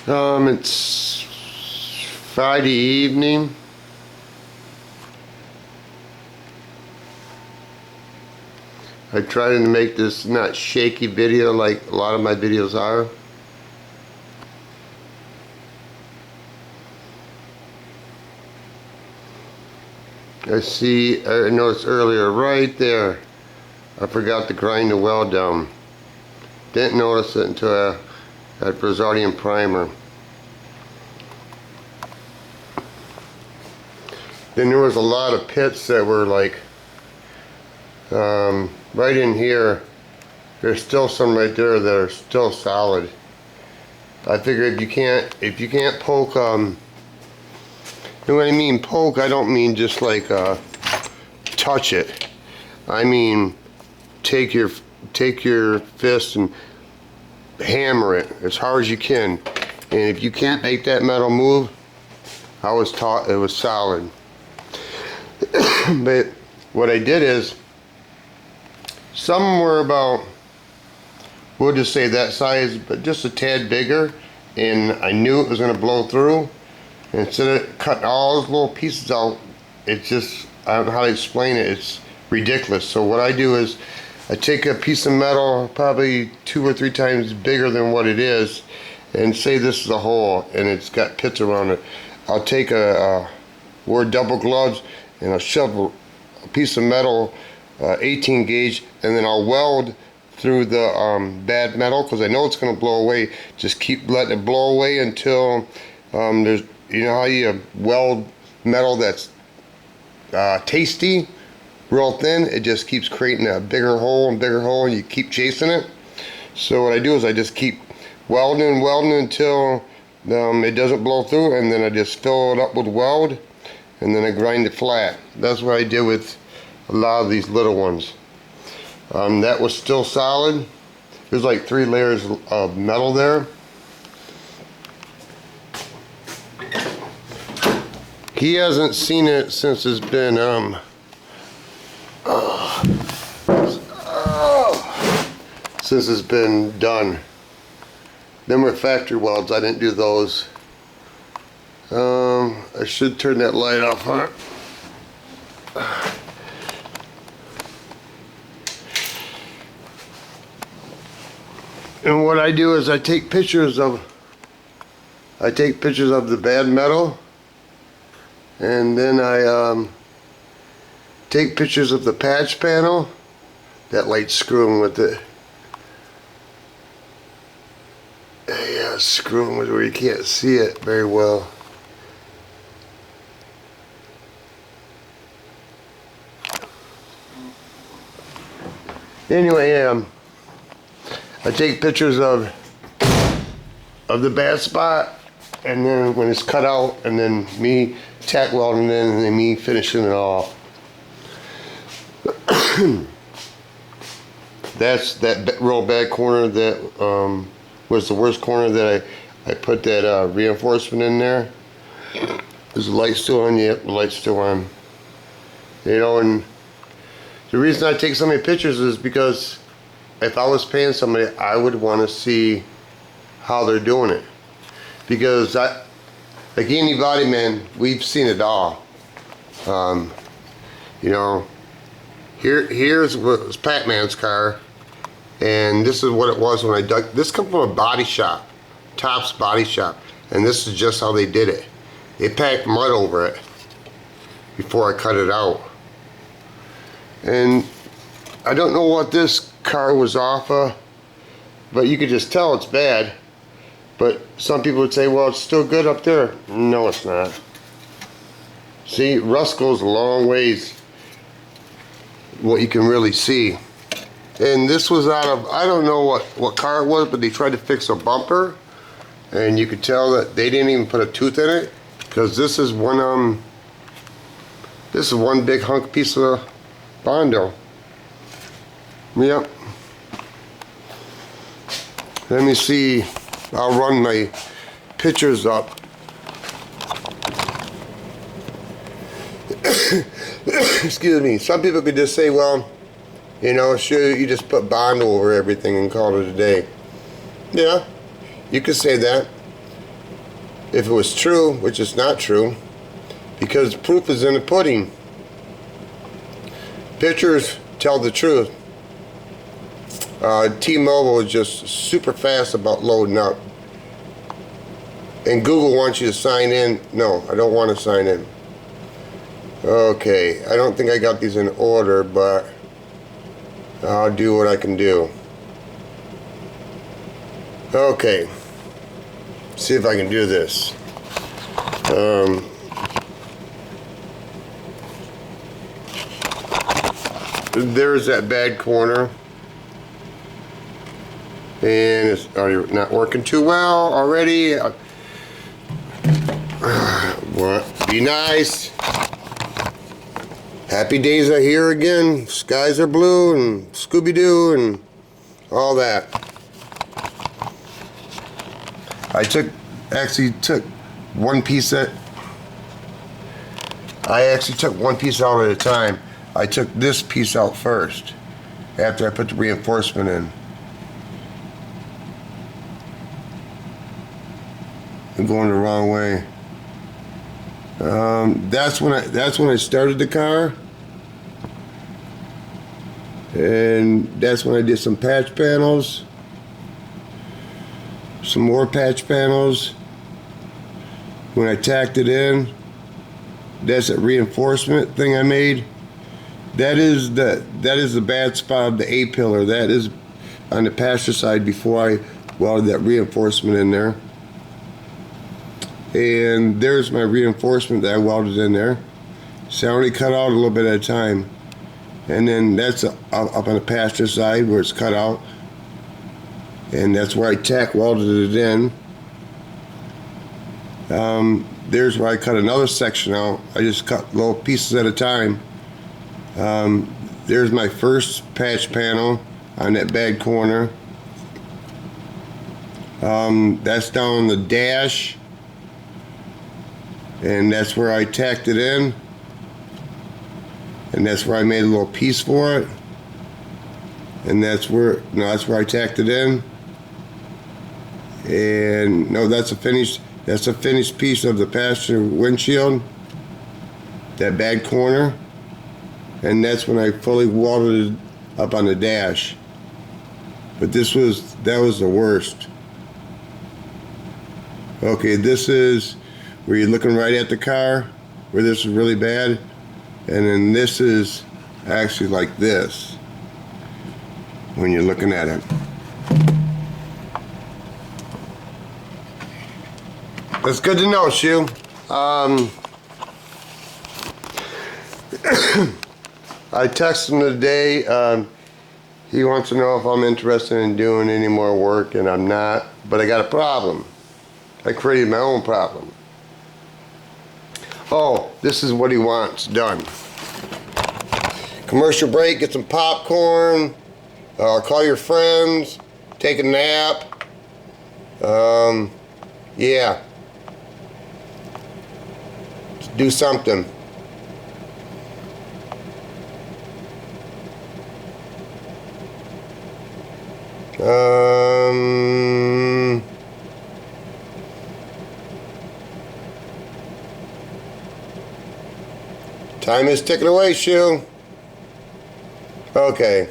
It's Friday evening. I tried to make this not shaky video like a lot of my videos are. I noticed earlier right there, I forgot to grind the weld down. Didn't notice it until I had Brazilian primer. Then there was a lot of pits that were like right in here. There's still some right there that are still solid. I figure if you can't poke, you know what I mean? Poke, I don't mean just like touch it. I mean take your fist and hammer it as hard as you can. And if you can't make that metal move, I was taught it was solid. But what I did is, some were about, we'll just say that size, but just a tad bigger, and I knew it was going to blow through. And instead of cutting all those little pieces out, it's just, I don't know how to explain it, it's ridiculous. So what I do is, I take a piece of metal probably 2 or 3 times bigger than what it is, and say this is a hole and it's got pits around it. I'll take wear double gloves, and I'll shove a piece of metal, 18 gauge, and then I'll weld through the bad metal, because I know it's going to blow away. Just keep letting it blow away until there's, you know how you weld metal that's tasty, real thin, it just keeps creating a bigger hole and bigger hole, and you keep chasing it. So what I do is I just keep welding until it doesn't blow through, and then I just fill it up with weld, and then I grind it flat. That's what I did with a lot of these little ones. That was still solid. There's like 3 layers of metal there. He hasn't seen it since it's been since it's been done. Them were factory welds. I didn't do those. I should turn that light off, huh? And what I do is I take pictures of the bad metal, and then I take pictures of the patch panel. That light's screwing with it. Yeah, screwing with where you can't see it very well. Anyway, I take pictures of the bad spot, and then when it's cut out, and then me tack welding it, and then me finishing it off. That's that real bad corner that was the worst corner that I put that reinforcement in there. Is the light still on? Yep, the light's still on. You know, and the reason I take so many pictures is because if I was paying somebody, I would want to see how they're doing it. Because like anybody, man, we've seen it all. You know, here's what was Pac-Man's car, and this is what it was when I dug. This comes from a body shop, Top's Body Shop, and this is just how they did it. They packed mud over it before I cut it out. And I don't know what this car was off of, but you could just tell it's bad. But some people would say, well, it's still good up there. No, it's not. See, rust goes a long ways, what you can really see. And this was out of, I don't know what car it was, but they tried to fix a bumper, and you could tell that they didn't even put a tooth in it, because this is one big hunk piece of Bondo. Yep. Let me see. I'll run my pictures up. Excuse me. Some people could just say, well, you know, sure, you just put Bondo over everything and call it a day. Yeah, you could say that. if it was true, which is not true, because proof is in the pudding. Pictures tell the truth. T-Mobile is just super fast about loading up. And Google wants you to sign in. No, I don't want to sign in. Okay, I don't think I got these in order, but I'll do what I can do. Okay, see if I can do this. There's that bad corner, and it's already not working too well already. What? Be nice. Happy days are here again. Skies are blue and Scooby-Doo and all that. I actually took one piece out at a time. I took this piece out first after I put the reinforcement in. I'm going the wrong way. That's when I started the car, and that's when I did some patch panels, some more patch panels. When I tacked it in, that's a reinforcement thing I made. That is the bad spot of the A-pillar. That is on the passenger side before I welded that reinforcement in there. And there's my reinforcement that I welded in there. So I only cut out a little bit at a time. And then that's up on the passenger side where it's cut out. And that's where I tack welded it in. There's where I cut another section out. I just cut little pieces at a time. There's my first patch panel on that bad corner. That's down the dash. And that's where I tacked it in, and that's where I made a little piece for it, and that's where I tacked it in. And no, that's a finished piece of the passenger windshield, that bad corner, and that's when I fully welded it up on the dash. But that was the worst. Okay, this is where you're looking right at the car, where this is really bad, and then this is actually like this when you're looking at it. That's good to know, Shu. I texted him today. He wants to know if I'm interested in doing any more work, and I'm not, but I got a problem. I created my own problem. Oh, this is what he wants done. Commercial break, get some popcorn, call your friends, take a nap. Yeah. Do something. Time is ticking away, Shu. Okay.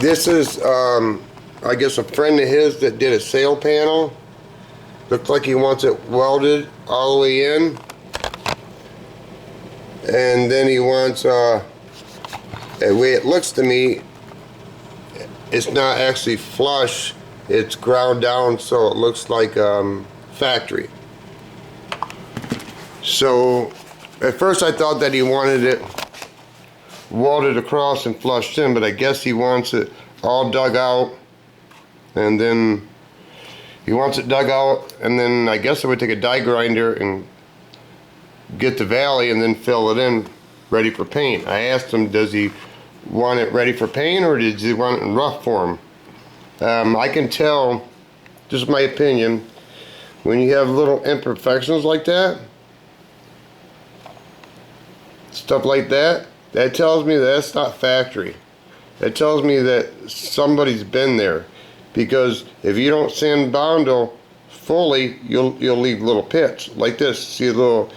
This is, I guess, a friend of his that did a sail panel. Looks like he wants it welded all the way in. And then he wants, the way it looks to me, it's not actually flush. It's ground down so it looks like factory. So at first I thought that he wanted it welded across and flushed in, but I guess he wants it all dug out, and then he wants it dug out, and then I guess I would take a die grinder and get the valley and then fill it in ready for paint. I asked him, does he want it ready for paint or does he want it in rough form? I can tell, just my opinion, when you have little imperfections like that, stuff like that, that tells me that's not factory. it tells me that somebody's been there, because if you don't sand bondo fully, you'll leave little pits like this. See the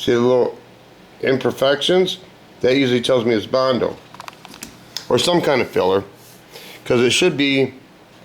little imperfections? That usually tells me it's bondo or some kind of filler, because it should be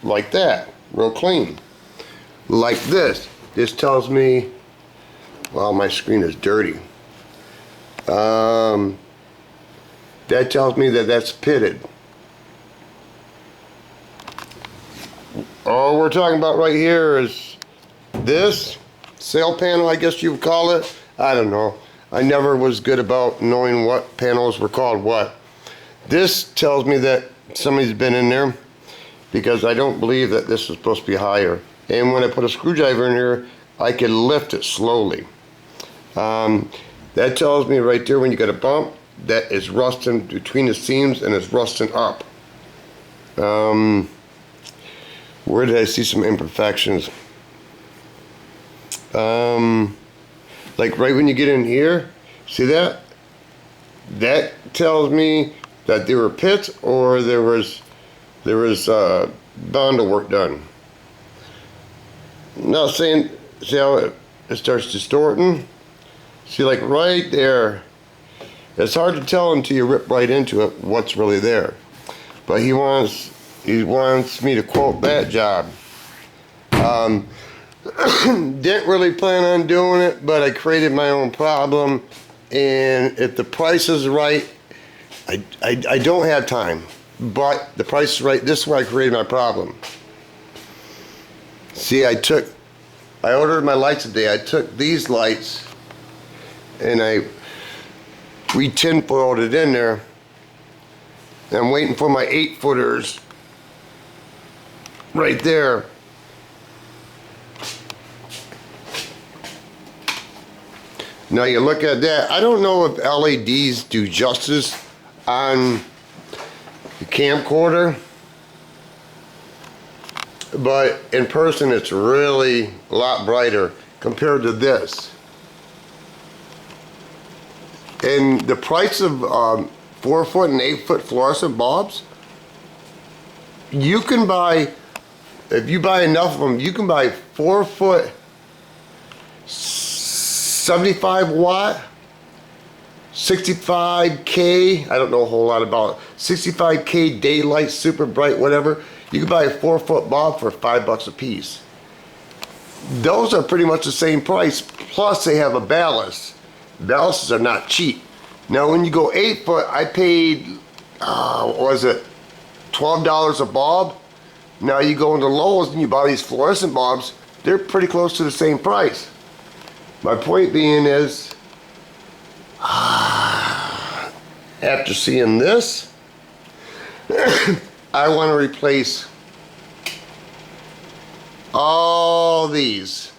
like that, real clean. Like this. This tells me, well, my screen is dirty. That tells me that that's pitted. All we're talking about right here is this sail panel, I guess you would call it. I don't know. I never was good about knowing what panels were called what. This tells me that somebody's been in there, because I don't believe that this is supposed to be higher. And when I put a screwdriver in here, I can lift it slowly. That tells me right there, when you got a bump, that is rusting between the seams and it's rusting up. Where did I see some imperfections? Like right when you get in here, see that? That tells me that there were pits, or there was bondo work done. Not saying, see how it starts distorting? See, like right there, it's hard to tell until you rip right into it what's really there. But he wants me to quote that job. Didn't really plan on doing it, but I created my own problem, and if the price is right, I don't have time, but the price is right. This is why I created my problem. See, I ordered my lights today. I took these lights and I re-tinfoiled it in there. And I'm waiting for my 8-footers right there. Now you look at that. I don't know if LEDs do justice on the camcorder, but in person it's really a lot brighter compared to this. And the price of 4-foot and 8-foot fluorescent bulbs, you can buy, if you buy enough of them, you can buy 4-foot 75 watt 65K, I don't know a whole lot about it, 65K daylight, super bright, whatever. You can buy a 4-foot bulb for $5 a piece. Those are pretty much the same price, plus they have a ballast. Ballasts are not cheap. Now when you go 8-foot, I paid, what was it, $12 a bulb? Now you go into Lowe's and you buy these fluorescent bulbs, they're pretty close to the same price. My point being is, after seeing this, I want to replace all these.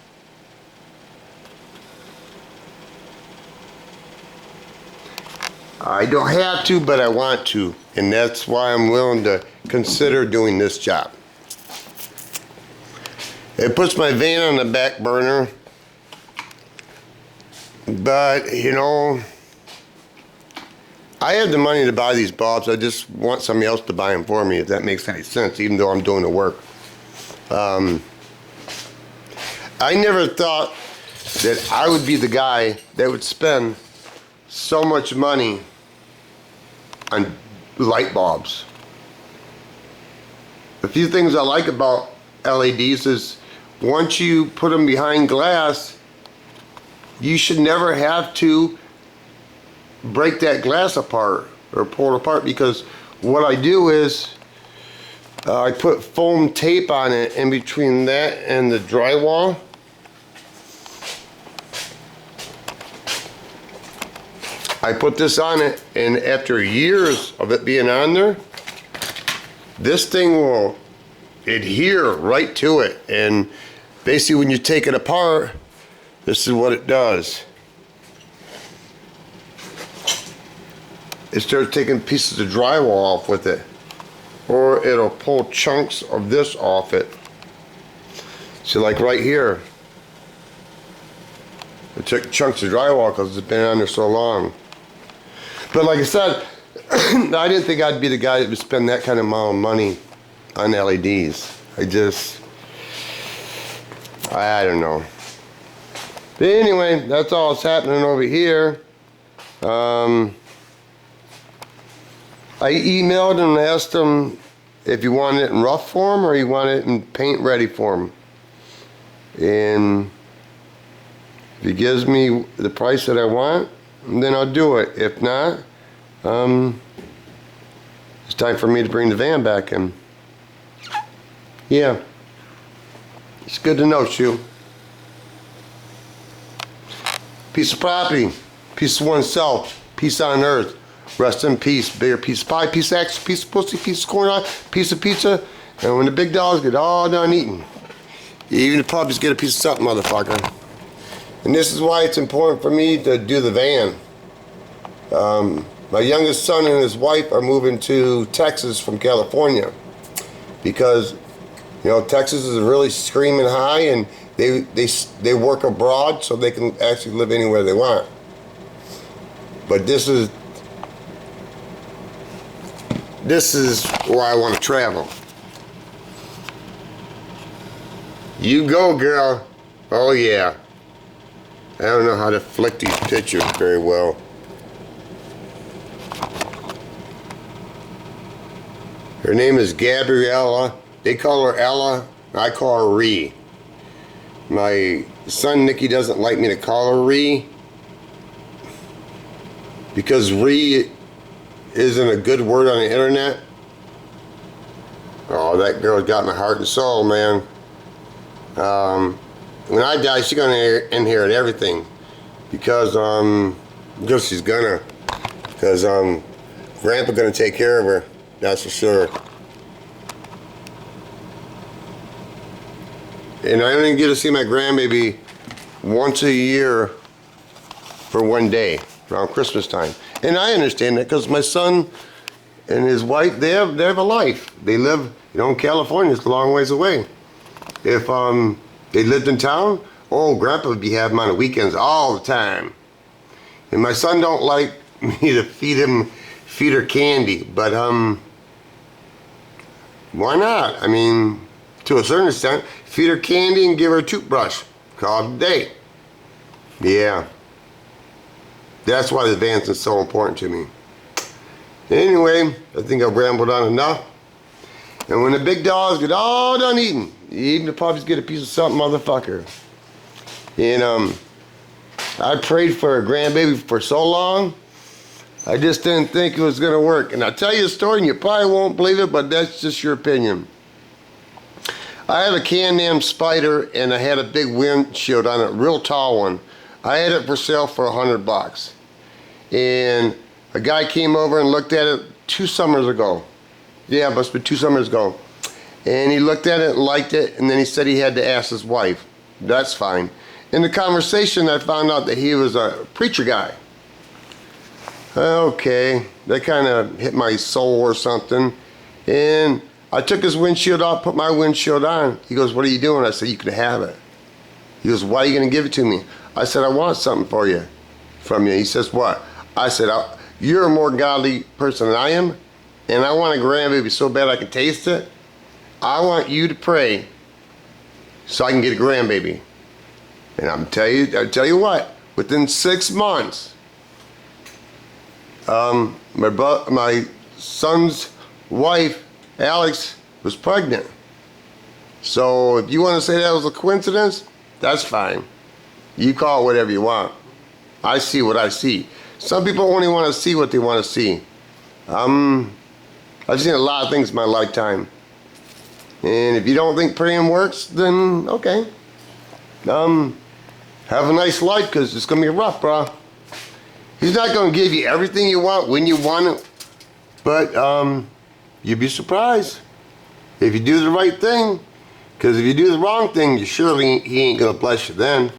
I don't have to, but I want to, and that's why I'm willing to consider doing this job. It puts my van on the back burner, but you know, I have the money to buy these bulbs. I just want somebody else to buy them for me, if that makes any sense, even though I'm doing the work. I never thought that I would be the guy that would spend so much money on light bulbs. A few things I like about LEDs is once you put them behind glass, you should never have to break that glass apart or pull it apart, because what I do is I put foam tape on it in between that and the drywall. I put this on it, and after years of it being on there, this thing will adhere right to it, and basically when you take it apart, this is what it does. It starts taking pieces of drywall off with it, or it'll pull chunks of this off it. See, like right here, it took chunks of drywall because it's been on there so long. But like I said, I didn't think I'd be the guy that would spend that kind of amount of money on LEDs. I don't know. But anyway, that's all that's happening over here. I emailed and asked him if you want it in rough form or you want it in paint ready form. And if he gives me the price that I want, then I'll do it. If not, it's time for me to bring the van back in. Yeah. It's good to know, Shu. Piece of property, piece of oneself, peace on earth. Rest in peace. Bigger piece of pie, piece of axe, piece of pussy, piece of corn on, piece of pizza. And when the big dogs get all done eating, even the puppies get a piece of something, motherfucker. And this is why it's important for me to do the van. My youngest son and his wife are moving to Texas from California because, you know, Texas is really screaming high, and they work abroad so they can actually live anywhere they want. But this is where I want to travel. You go, girl. Oh yeah. I don't know how to flick these pictures very well. Her name is Gabriella. They call her Ella. I call her Ree. My son Nicky doesn't like me to call her Ree because Ree isn't a good word on the internet. Oh, that girl got my heart and soul, man. When I die, she's gonna inherit everything because she's gonna, because Grandpa gonna take care of her. That's for sure. And I only get to see my grandbaby once a year for one day around Christmas time. And I understand that because my son and his wife, they have a life. They live, you know, in California. It's a long ways away. If they lived in town, oh, Grandpa would be having them on the weekends all the time. And my son don't like me to feed her candy, but why not? I mean, to a certain extent, feed her candy and give her a toothbrush. Call it a day. Yeah. That's why the vans is so important to me. Anyway, I think I've rambled on enough. And when the big dogs get all done eating, even the puppies get a piece of something, motherfucker. And I prayed for a grandbaby for so long, I just didn't think it was gonna work. And I'll tell you a story, and you probably won't believe it, but that's just your opinion. I have a Can-Am Spider, and I had a big windshield on it, a real tall one. I had it for sale for $100. And a guy came over and looked at it 2 summers ago. Yeah, it must have been 2 summers ago. And he looked at it and liked it, and then he said he had to ask his wife. That's fine. In the conversation, I found out that he was a preacher guy. Okay, that kind of hit my soul or something. And I took his windshield off, put my windshield on. He goes, "What are you doing?" I said, "You can have it." He goes, "Why are you going to give it to me?" I said, "I want something from you. He says, "What?" I said, "You're a more godly person than I am, and I want a grandbaby so bad I can taste it. I want you to pray so I can get a grandbaby." And I'll tell you what, within 6 months, my son's wife, Alex, was pregnant. So if you want to say that was a coincidence, that's fine. You call it whatever you want. I see what I see. Some people only want to see what they want to see. I've seen a lot of things in my lifetime. And if you don't think praying works, then okay. Have a nice life, because it's going to be rough, bro. He's not going to give you everything you want when you want it. But you'd be surprised if you do the right thing. Because if you do the wrong thing, he ain't going to bless you then.